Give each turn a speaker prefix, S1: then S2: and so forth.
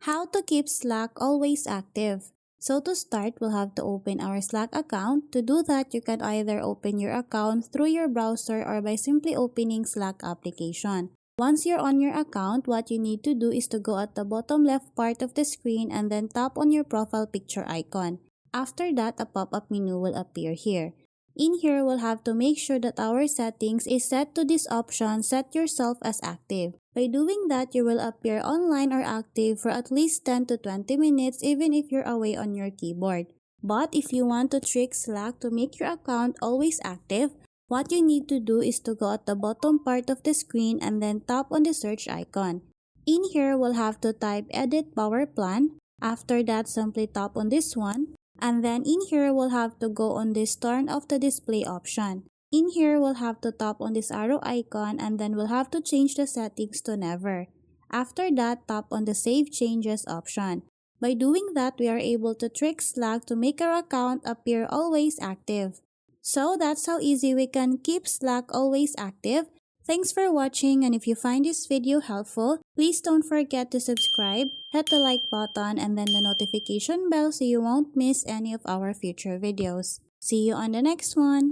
S1: How to keep Slack always active. So to start, we'll have to open our Slack account. To do that, you can either open your account through your browser or by simply opening Slack application. Once you're on your account, what you need to do is to go at the bottom left part of the screen and then tap on your profile picture icon. After that, a pop-up menu will appear here. In here, we'll have to make sure that our settings is set to this option, set yourself as active. By doing that, you will appear online or active for at least 10 to 20 minutes even if you're away on your keyboard. But if you want to trick Slack to make your account always active, what you need to do is to go at the bottom part of the screen and then tap on the search icon. In here, we'll have to type edit power plan. After that, simply tap on this one. And then in here, we'll have to go on this turn off the display option. In here, we'll have to tap on this arrow icon and then we'll have to change the settings to never. After that, tap on the save changes option. By doing that, we are able to trick Slack to make our account appear always active. So that's how easy we can keep Slack always active. Thanks for watching, and if you find this video helpful, please don't forget to subscribe, hit the like button and then the notification bell so you won't miss any of our future videos. See you on the next one!